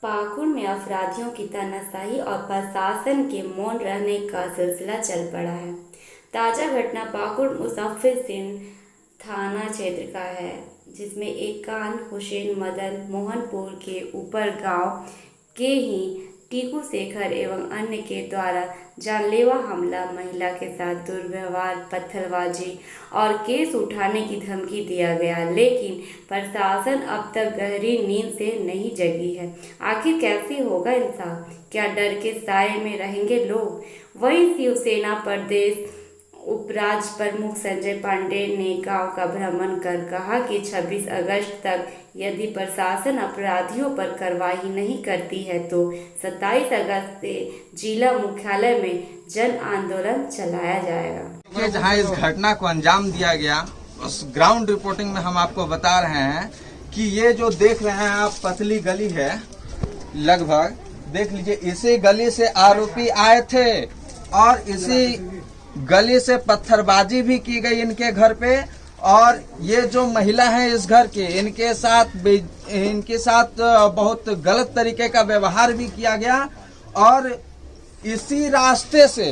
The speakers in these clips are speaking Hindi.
पाकुड़ में अपराधियों की तानाशाही और प्रशासन के मौन रहने का सिलसिला चल पड़ा है। ताज़ा घटना पाकुड़ मुजफ्फर सिंह थाना क्षेत्र का है, जिसमें एक कान हुसैन मदन मोहनपुर के ऊपर गांव के ही टीकू शेखर एवं अन्य के द्वारा जानलेवा हमला, महिला के साथ दुर्व्यवहार, पत्थरबाजी और केस उठाने की धमकी दिया गया। लेकिन प्रशासन अब तक गहरी नींद से नहीं जगी है। आखिर कैसे होगा इंसाफ? क्या डर के साए में रहेंगे लोग? वहीं शिवसेना प्रदेश उपराज्य प्रमुख संजय पांडे ने गांव का भ्रमण कर कहा कि 26 अगस्त तक यदि प्रशासन अपराधियों पर कार्रवाई नहीं करती है तो 27 अगस्त से जिला मुख्यालय में जन आंदोलन चलाया जाएगा। जहाँ इस घटना को अंजाम दिया गया, उस ग्राउंड रिपोर्टिंग में हम आपको बता रहे हैं कि ये जो देख रहे हैं आप, पतली गली है, लगभग देख लीजिए, इसी गली से आरोपी आए थे और इसी गली से पत्थरबाजी भी की गई इनके घर पे। और ये जो महिला है इस घर के, इनके साथ बहुत गलत तरीके का व्यवहार भी किया गया। और इसी रास्ते से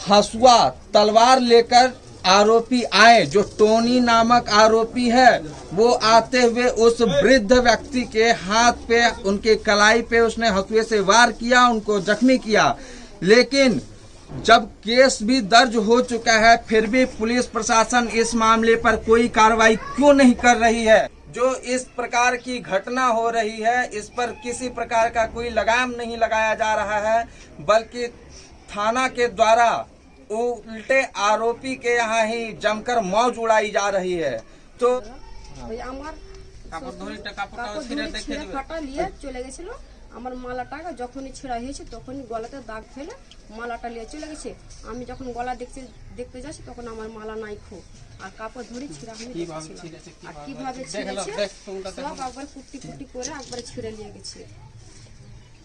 हसुआ तलवार लेकर आरोपी आए, जो टोनी नामक आरोपी है, वो आते हुए उस वृद्ध व्यक्ति के हाथ पे, उनके कलाई पे उसने हसुए से वार किया, उनको जख्मी किया। लेकिन जब केस भी दर्ज हो चुका है, फिर भी पुलिस प्रशासन इस मामले पर कोई कार्रवाई क्यों नहीं कर रही है? जो इस प्रकार की घटना हो रही है, इस पर किसी प्रकार का कोई लगाम नहीं लगाया जा रहा है, बल्कि थाना के द्वारा उल्टे आरोपी के यहाँ ही जमकर मौज उड़ाई जा रही है। तो আমার মালাটা যখনই ছেঁড়া হয়েছে তখনই গলাতে দাগ ফেলে মালাটা নিয়ে চলে গেছে। আমি যখন গলা দেখতে যাচ্ছি তখন আমার মালা নাই খো, আর কাপড় ধরে ছিঁড়া হয়ে গেছে। আর কিভাবে ছিঁড়েছে সব একবার কুটি কুটি করে একবার ছিঁড়ে নিয়ে গেছে।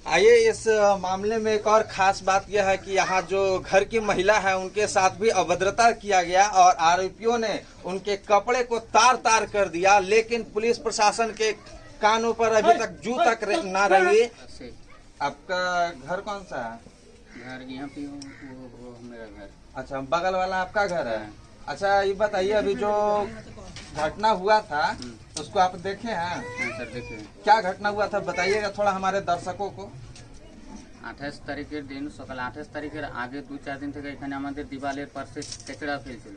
आइए, इस मामले में एक और खास बात यह है कि यहाँ जो घर की महिला है उनके साथ भी अभद्रता किया गया और आरोपियों ने उनके कपड़े को तार तार कर दिया। लेकिन पुलिस प्रशासन के कानों पर अभी तक जू तक ना रही। आपका घर कौन सा है? घर यहाँ पे वो मेरा घर। अच्छा, बगल वाला आपका घर है। अच्छा, ये बताइए, अभी जो घटना हुआ था उसको आप देखे हैं? सर देखे। क्या घटना हुआ था बताइएगा थोड़ा हमारे दर्शकों को। 28 তারিখের দিন সকাল 28 তারিখের আগে 2-4 দিন থেকে এখানে আমাদের দিবালের পাশে কেচড়া ফেলছিল।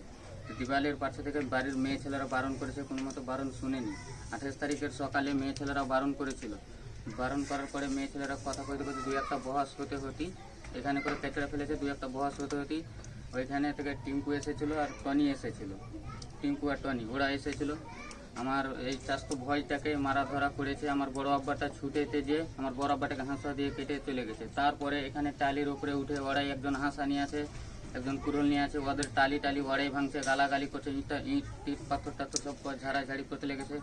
দিবালের পাশে থেকে বাড়ির মেয়ে ছেলেরা বারণ করেছে, কোনো মতো বারণ শুনেনি। 28 তারিখের সকালে মেয়ে ছেলেরা বারণ করেছিল। বারণ করার পরে মেয়ে ছেলেরা কথা কইতে কইতে দুই একটা বহাস হতে হতে এখানে করে কেচড়া ফেলেছে। দুই একটা বহাস হতে হতে ওইখানে থেকে টিঙ্কু এসেছিল আর টনি এসেছিল। টিঙ্কু আর টনি ওরা এসেছিল। আমার এই চাস্তু ভয়টাকে মারা ধরা করেছে। আমার বড় আব্বাটা ছুটেতে যে আমার বড় আব্বাটাকে হাঁসা দিয়ে কেটে চলে গেছে। তারপরে এখানে টালির উপরে উঠে ওরাই একজন হাঁসা নিয়ে আছে, একজন কুরল নিয়ে আছে, ওদের টালি ওরাই ভাঙছে, গালাগালি করছে, ইট পাথর টাথর সব ঝাড়াঝাড়ি করতে লেগেছে।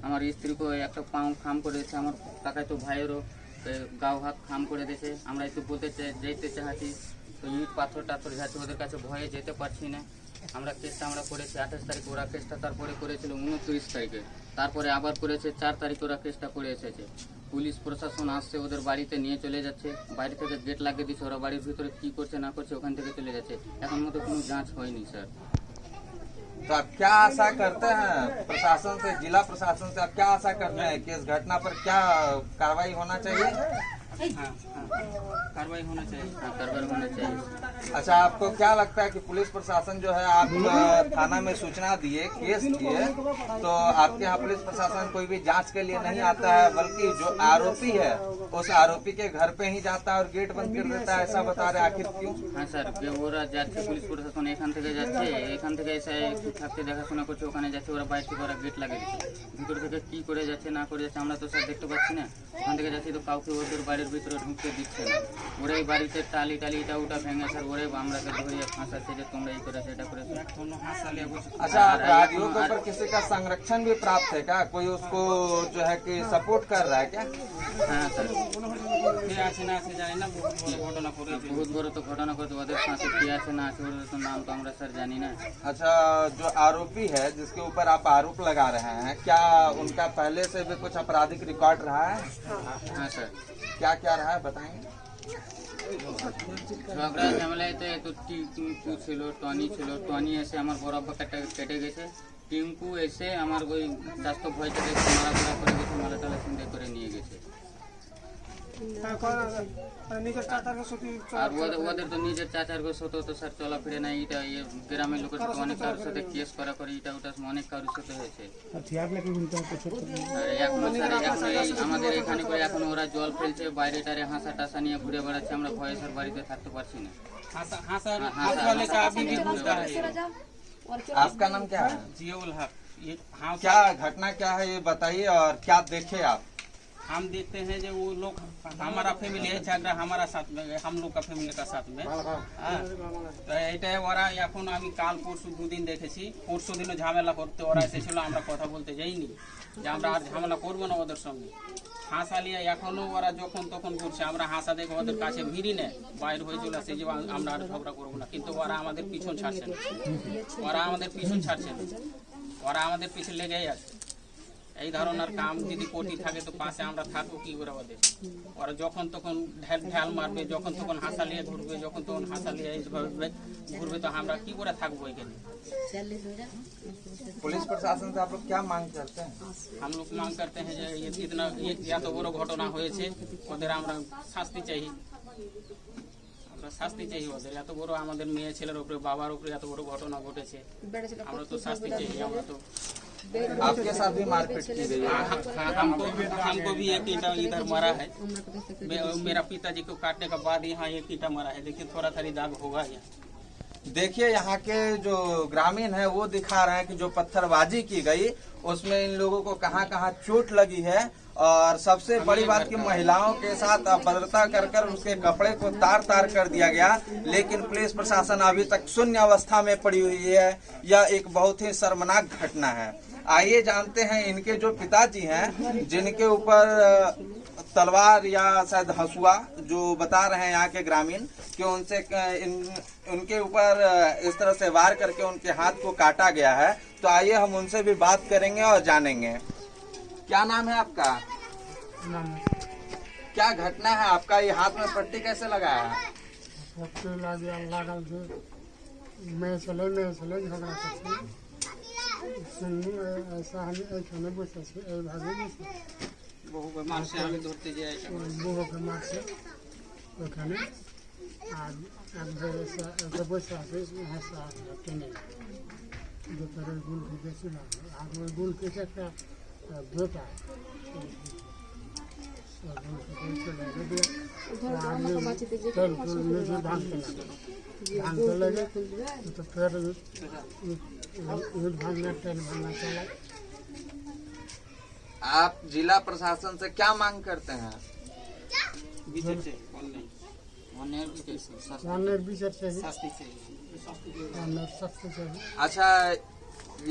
আমার স্ত্রীকে একটা পাও খাম করে দিয়েছে, আমার কাকাতো ভাইয়েরও গাও হাত খাম করে দিয়েছে। আমরা একটু বলতে যেতে চাচ্ছি, তো ইট পাথর টাথর ঝাড়ছে, ওদের কাছে ভয়ে যেতে পারছি না। আমরা কেসটা করেছি 28 তারিখ, ওরা কেসটা তারপরে করেছিল 29 তারিখে, তারপরে আবার করেছে 4 তারিখ, ওরা কেসটা করে এসেছে। পুলিশ প্রশাসন আসছে, ওদের বাড়িতে নিয়ে চলে যাচ্ছে, বাড়ি থেকে গেট লাগিয়ে দিচ্ছে, ওরা বাড়ির ভিতরে কি করছে না করছে ওখান থেকে চলে যাচ্ছে। এখন মতো কোনো जांच হয়নি স্যার। तो आप क्या आशा करते हैं प्रशासन से, जिला प्रशासन से आप क्या आशा करते हैं कि इस घटना पर क्या कार्रवाई होना चाहिए? कार्रवाई होना चाहिए। हाँ, कार्रवाई होना चाहिए। अच्छा, आपको क्या लगता है कि पुलिस प्रशासन जो है, आप थाना में सूचना दिए, केस किए, तो आपके यहाँ पुलिस प्रशासन कोई भी जांच के लिए नहीं आता है, बल्कि जो आरोपी है उस आरोपी के घर पे ही जाता है और गेट बंद कर देता है, ऐसा बता रहे? आखिर क्यों? हाँ सर, ওরা যাচ্ছে, পুলিশ প্রশাসন এখান থেকে যাচ্ছে, এখান থেকে এসে থাকতে দেখাশোনা করছে, ওখানে যাচ্ছে, ওরা বাইরে থেকে ওরা গেট লাগিয়ে দিচ্ছে। ভিতর থেকে কি করে যাচ্ছে না করে যাচ্ছে আমরা তো স্যার দেখতে পাচ্ছি না। ওখান থেকে যাচ্ছি তো কাউকে ওদের বাড়ির ভিতরে ঢুকতে দিচ্ছে না। ওরাই বাড়িতে টালি এটা ওটা ভেঙে স্যার, ওরাই আমরাকে ধরিয়ে ফাঁসাচ্ছে যে তোমরা এই করেছো এটা করেছো। अच्छा, अपराधियों के ऊपर किसी का संरक्षण भी प्राप्त है क्या? कोई उसको जो है कि सपोर्ट कर रहा है क्या? हाँ सर, बहुत बड़ा तो घटना करते, ওদের ফাঁসি কি আছে না আছে ওদের তো নাম তো আমরা স্যার জানি না। अच्छा, जो आरोपी है जिसके ऊपर आप आरोप लगा रहे हैं, क्या उनका पहले से भी कुछ आपराधिक रिकॉर्ड रहा है? हाँ सर। क्या क्या रहा है बताएंगे? ঝগড়া ঝামেলাতে তো টিঙ্কু ছিল, টনি ছিল। টনি এসে আমার বরাবর কেটে গেছে। টিঙ্কু এসে আমার ওই জাস্ত ভয়টা দেখে মারা করে গেছে, মালা টালা চিন্তা করে নিয়ে গেছে। আর ওদের তো নিজের চাচার গোস হতো তো স্যার চলাফিরে নাই। এটা গ্রামের লোকের সাথে অনেক কারোর সাথে কেস করা করে এটা ওটা অনেক কারোর সাথে হয়েছে। আর এখনো স্যার আমাদের এখানে করে এখন ওরা জল ফেলছে, বাইরে টারে হাসা টাসা নিয়ে ঘুরে বেড়াচ্ছে। আমরা ভয়ে স্যার বাড়িতে থাকতে পারছি না। आपका नाम क्या है? जियाउल हक। क्या घटना क्या है ये बताइए और क्या देखे आप? हम देखते हैं जो वो लोग हमारा फैमिली है झगड़ा हमारा साथ में, हम लोग का फैमिली का साथ में। हाँ, তো এটাই ওরা এখন আমি কাল পরশু দুদিন দেখেছি। পরশু দিনও ঝামেলা করতে ওরা এসেছিল, আমরা কথা বলতে যাইনি যে আমরা আর ঝামেলা করবো না ওদের সঙ্গে। হাসা নিয়ে এখনো ওরা যখন তখন করছে, আমরা হাসা দেখে ওদের কাছে ভিড়ি নেয়, বাইরে হয়ে চলে আসে যে আমরা আর ঝগড়া করবো না। কিন্তু ওরা আমাদের পিছন ছাড়ছে না, ওরা আমাদের পিছন ছাড়ছে না, ওরা আমাদের পিছন লেগেই আছে। এই ধরনের কাম যদি কোটি থাকে তো পাশে আমরা থাকবো কি করে ওদের? ওরা যখন তখন ঢাল মারবে, যখন তখন হাসা নিয়ে ঘুরবে, যখন তখন হাসা নিয়ে ঘুরবে, তো আমরা কি করে থাকবো এখানে? पुलिस प्रशासन से आप लोग क्या मांग करते हैं? हम लोग मांग करते हैं যে ইতনা এত বড় ঘটনা হয়েছে, ওদের আমরা শাস্তি চাই। আমরা শাস্তি চাই ওদের। এত বড় আমাদের মেয়ে ছেলের উপরে, বাবার উপরে এত বড় ঘটনা ঘটেছে, আমরা তো শাস্তি চাই। আমরা তো आपके साथ भी मारपीट की गई है? हमको भी एक ईंटा इधर मारा है। मेरा पिताजी को काटने के बाद यहाँ एक ईंटा मारा है। देखिए थोड़ा थोड़ी दाग होगा यहाँ। देखिए यहाँ के जो ग्रामीण है वो दिखा रहे हैं कि जो पत्थरबाजी की गई उसमें इन लोगों को कहाँ कहाँ चोट लगी है। और सबसे बड़ी बात कि महिलाओं के साथ अभद्रता कर उसके कपड़े को तार तार कर दिया गया। लेकिन पुलिस प्रशासन अभी तक शून्य अवस्था में पड़ी हुई है। यह एक बहुत ही शर्मनाक घटना है। आइए जानते हैं इनके जो पिताजी हैं, जिनके ऊपर तलवार या शायद हंसुआ जो बता रहे हैं यहाँ के ग्रामीण कि उनसे उनके ऊपर इस तरह से वार करके उनके हाथ को काटा गया है। तो आइए हम उनसे भी बात करेंगे और जानेंगे। क्या नाम है आपका? क्या घटना है आपका? ये हाथ में पट्टी कैसे लगाया है? বহু বেমার সে আমি ধরতে যাই ওখানে আর বসে আছে দুপুরের গুল খেতেছিল। আর ওই গুল খেতে একটা বেটা ভাঙতে লাগে তো ফের भागना ट्रेन भागना चला। आप जिला प्रशासन से क्या मांग करते हैं? अच्छा,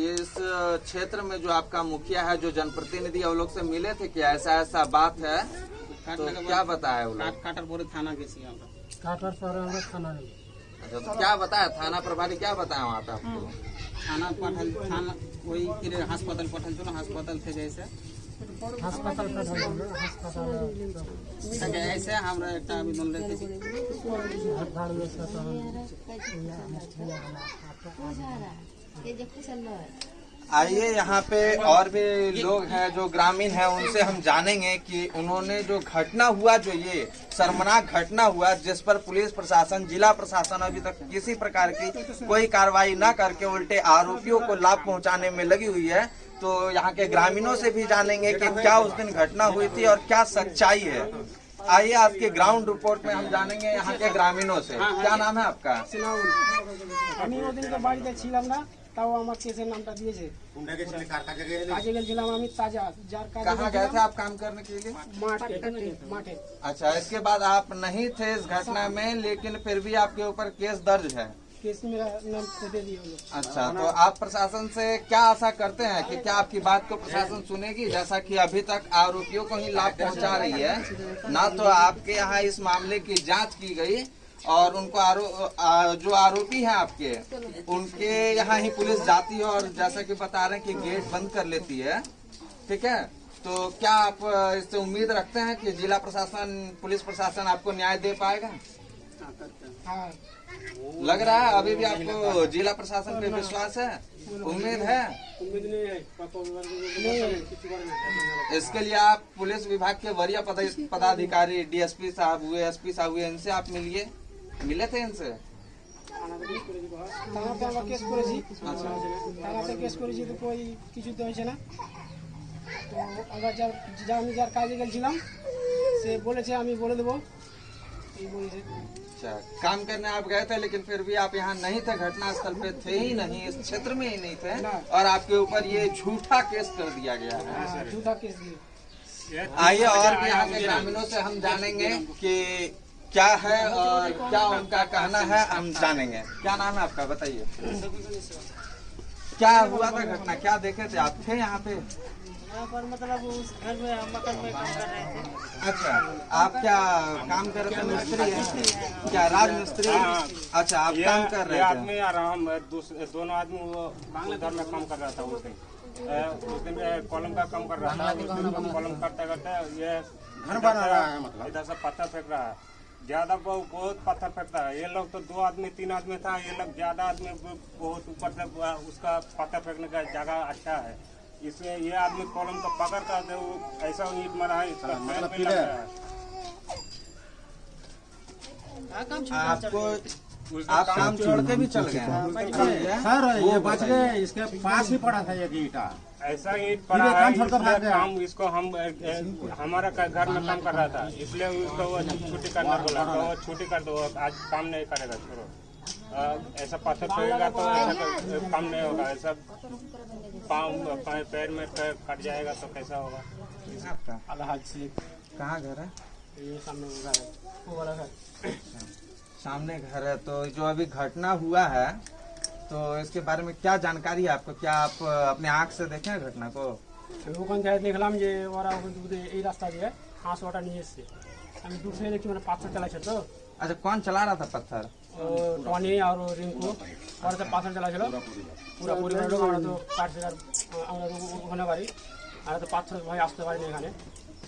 इस क्षेत्र में जो आपका मुखिया है, जो जनप्रतिनिधि है, वो लोग से मिले थे क्या? ऐसा बात है तो क्या बताया वो लोग? काटर पर थाना गेছি আমরা। काटर पर আমরা थाना গেছি। अच्छा, तो क्या बताया थाना प्रभारी, क्या बताया वहाँ पे आपको? थाना पाठल, थाना वही फिर हासपाताल पाठल चलो, हासपाताल থেকে এসে হাসপাতাল পাঠানো হলো। হাসপাতালে থেকে এসে আমরা একটা আবেদন লিখেছি। ভাড়া এসে তখন आइए यहाँ पे और भी लोग हैं जो ग्रामीण हैं, उनसे हम जानेंगे कि उन्होंने जो घटना हुआ, जो ये शर्मनाक घटना हुआ जिस पर पुलिस प्रशासन, जिला प्रशासन अभी तक किसी प्रकार की कोई कार्रवाई न करके उल्टे आरोपियों को लाभ पहुंचाने में लगी हुई है। तो यहाँ के ग्रामीणों से भी जानेंगे कि क्या उस दिन घटना हुई थी और क्या सच्चाई है। आइए आपके ग्राउंड रिपोर्ट में हम जानेंगे यहाँ के ग्रामीणों से। क्या नाम है आपका? আমি ওদিনকে বাড়িতে ছিলাম না, তাও আমার কেসের নামটা দিয়েছে। কাজে গেছিলাম আমি তাজা, যার কাজে कहाँ गए थे आप काम करने के लिए? মাঠে। अच्छा, इसके बाद आप नहीं थे इस घटना में, लेकिन फिर भी आपके ऊपर केस दर्ज है। केस मेरा नाम दे दिया लोग। अच्छा, तो आप प्रशासन से क्या आशा करते हैं कि क्या आपकी बात को प्रशासन सुनेगी? जैसा कि अभी तक आरोपियों को ही लाभ पहुंचा रही है, ना तो आपके यहाँ इस मामले की जांच की गई और उनको जो आरोपी हैं आपके, उनके यहाँ ही पुलिस जाती है और जैसा कि बता रहे हैं कि गेट बंद कर लेती है। ठीक है, तो क्या आप इससे उम्मीद रखते हैं कि जिला प्रशासन, पुलिस प्रशासन आपको न्याय दे पाएगा? हाँ लग रहा है अभी भी आपको जिला प्रशासन पे विश्वास है, उम्मीद है? इसके लिए आप पुलिस विभाग के वरीय पदाधिकारी डीएसपी साहब हुए, एसपी साहब हुए, इनसे आप मिले थे इनसे? থানাতে আমরা কেস করেছি, থানাতে কেস করেছি তো কই কিছুতে হয়েছে না। তো আমরা আমি যার কাজে গেছিলাম সে বলেছে আমি বলে দেবো এই বলেছে। अच्छा, काम करने आप गए थे लेकिन फिर भी आप यहाँ नहीं थे, घटना स्थल पे थे ही नहीं, इस क्षेत्र में ही नहीं थे और आपके ऊपर ये झूठा केस कर दिया गया है। झूठा केस दिए। आइए और भी यहाँ के ग्रामीणों से हम जानेंगे कि क्या है और क्या उनका कहना है, हम जानेंगे। क्या नाम है आपका, बताइए? क्या हुआ था घटना, क्या देखे थे आप? थे यहाँ पे? यहाँ पर मतलब उस घर में मकान में काम कर रहे थे। अच्छा, आप क्या काम कर रहे थे? मिस्त्री है क्या, राजमिस्त्री? अच्छा, आप काम कर रहे थे? आदमी और हम दोनों आदमी वो घर में काम कर रहा था उस दिन कॉलम का काम कर रहा था। कॉलम करते करते ये घर बना रहा है, मतलब इधर से पत्थर फेंक रहा है, ज्यादा बहुत पत्थर फेंकता है। ये लोग तो 2 आदमी 3 आदमी था, ये लोग ज्यादा आदमी बहुत ऊपर से उसका पत्थर फेंकने का जगह अच्छा है, इसलिए ये आदमी कॉलम को पकड़ कर दे, ऐसा ईट मारा है, इसका पैर पे लग गया है। आपको आप काम छोड़ के भी चल गए? सर ये बच गए, इसके पास ही पड़ा था एक ईटा, ऐसा ईट पड़ा है, इसलिए काम इसको हम हमारा घर में काम कर रहा था, इसलिए उसको वो छुट्टी करना बोला, तो वो छुट्टी कर दो, आज काम नहीं करेगा, छोड़ो। ऐसा पत्थर फेंकेगा तो ऐसा काम नहीं होगा, ऐसा पाँव पैर में कट जाएगा तो कैसा होगा? अलहाज से कहाँ घर है? ये सामने घर है, वो वाला घर सामने घर है। तो जो अभी घटना हुआ है तो इसके बारे में क्या जानकारी है आपको? क्या आप अपने आँख से देखे हैं घटना को? ওখান থেকে দেখলাম যে ওরা এই রাস্তা দিয়ে হাঁস ওটা নিয়ে এসছে, আমি দূর থেকে দেখছি মানে পাথর চালাচ্ছে। তো अच्छा, कौन चला रहा था पत्थर? টনি আর রিঙ্কু ওরা তো পাথর চালাচ্ছিল, পুরো পরিবারের লোক। আমরা তো পাটশিকার, আমরা তো ওখানে বাড়ি, আমরা তো পাথর ভয় আসতে পারি না এখানে।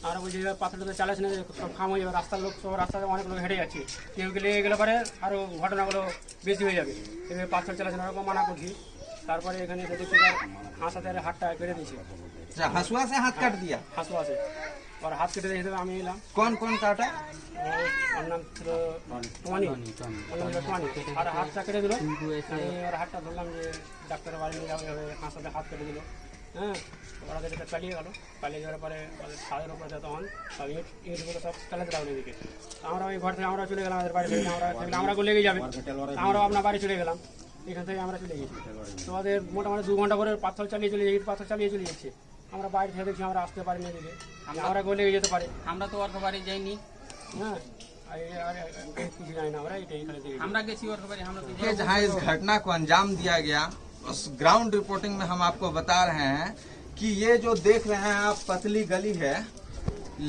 আমরা বলছি পাথরটা তো চালাচ্ছে না, সব খাম হয়ে যাবে, রাস্তার লোক সব রাস্তাতে অনেক লোক হেঁটে যাচ্ছে, কেউ লেগে গেলে পরে আরও ঘটনাগুলো বেশি হয়ে যাবে, এভাবে পাথর চালাচ্ছে না, ওরকম মানা করছি। তারপরে এখানে এসে দেখছি হাঁসাতে হাতটা কেটে দিয়েছে। अच्छा, हसुआ से हाथ काट दिया? হাঁসুয়া আছে আর হাত কেটে দিয়ে আমি এলাম। कौन कौन काटा? ওর নাম ছিল টনি, ওর নাম ছিল টনি, আর হাতটা কেটে দিল। আমি ওর হাতটা ধরলাম যে ডাক্তারের বাড়ি নিয়ে যাবে, হাঁসাতে হাত কেটে দিল। হ্যাঁ, ওরা দেখে পালিয়ে গেল, পালিয়ে যাওয়ার পরে ছাদের উপরে তখন সব ইটগুলো সব চালাতে লাগলো এদিকে। আমরা ওই ঘর থেকে আমরা চলে গেলাম আমাদের বাড়ি থেকে, আমরা লেগে যাবে, আমরা আপনার বাড়ি চলে গেলাম, এখান থেকে আমরা চলে গেছি। তোমাদের মোটামুটি 2 ঘন্টা করে পাথর চালিয়ে চলে যাচ্ছে, পাথর চালিয়ে চলে যাচ্ছে। আমরা বাইরে থেকে দেখছি, আমরা আসতে পারি না এদিকে, আমরা গলে যেতে পারি। আমরা তো ওর বাড়ি যাইনি, হ্যাঁ कुछ जाए ना, আমরা গেছি ওর বাড়ি, আমরা তো कि जहाँ इस घटना को अंजाम दिया गया उस ग्राउंड रिपोर्टिंग में हम आपको बता रहे हैं कि ये जो देख रहे हैं आप पतली गली है,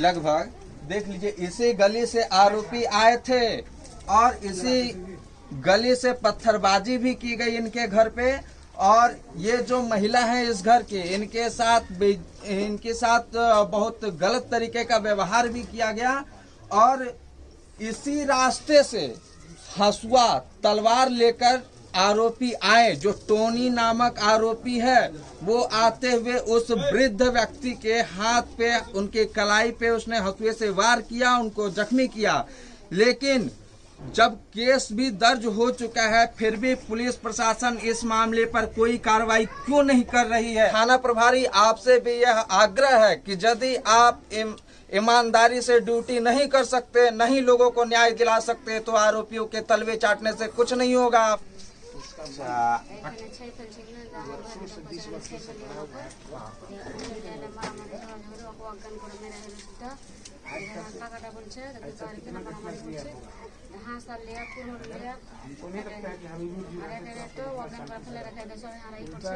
लगभग देख लीजिए, इसी गली से आरोपी आए थे और इसी गली से पत्थरबाजी भी की गई इनके घर पे। और ये जो महिला है इस घर की, इनके साथ बहुत गलत तरीके का व्यवहार भी किया गया। और इसी रास्ते से हसुआ तलवार लेकर आरोपी आए, जो टोनी नामक आरोपी है, वो आते हुए उस वृद्ध व्यक्ति के हाथ पे, उनके कलाई पे उसने हसुए से वार किया, उनको जख्मी किया। लेकिन जब केस भी दर्ज हो चुका है फिर भी पुलिस प्रशासन इस मामले पर कोई कार्रवाई क्यों नहीं कर रही है? थाना प्रभारी आपसे भी यह आग्रह है कि यदि आप ईमानदारी से ड्यूटी नहीं कर सकते, नहीं लोगों को न्याय दिला सकते, तो आरोपियों के तलवे चाटने से कुछ नहीं होगा। হাঁস আর লেয়া কুমড় লেয়া তো ওখান করে ফেলে রেখে দেয়, সবাই হারাই করছে,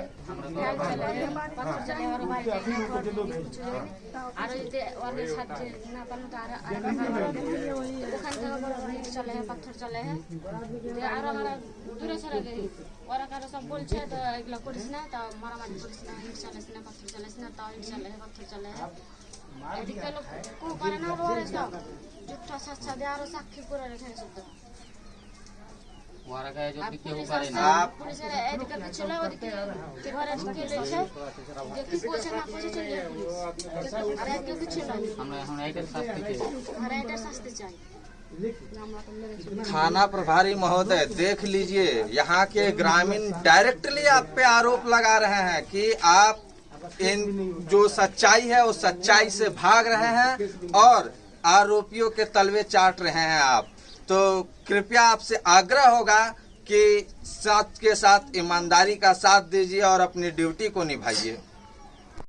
পাথর চালে ওর বাড়ি আর যদি ওদের সাথে না পারলো তো ওখান থেকে বড় বড় ইট চলে, পাথর চলে, আর আমরা দূরে সরে গেই। ওরা কারো সব বলছে তো এগুলো করিস না, তাও মারামারি করিস না, ইট চালাস না, পাথর চালাস না, তাও ইট চালে পাথর চালে। এদিকে কো পারে না রোরে সব জুটটা সাচ্চা দেয়ারও সাক্ষী করে রেখে শুদ্ধ ওরা গায়ে যদি কেউ পারে না পুলিশের এদিকে ছিল ওদিকে কিভাবে ঢুকে লেছে যে কি কোছে না কোছে চলে আর একটু কিছু না আমরা এখন এইটার শাস্তি চাই আর এটা শাস্তি চাই थाना प्रभारी महोदय देख लीजिए, यहाँ के ग्रामीण डायरेक्टली आप पे आरोप लगा रहे हैं कि आप इन जो सच्चाई है वो सच्चाई से भाग रहे हैं और आरोपियों के तलवे चाट रहे हैं आप। तो कृपया आपसे आग्रह होगा कि साथ के साथ ईमानदारी का साथ दीजिए और अपनी ड्यूटी को निभाइए।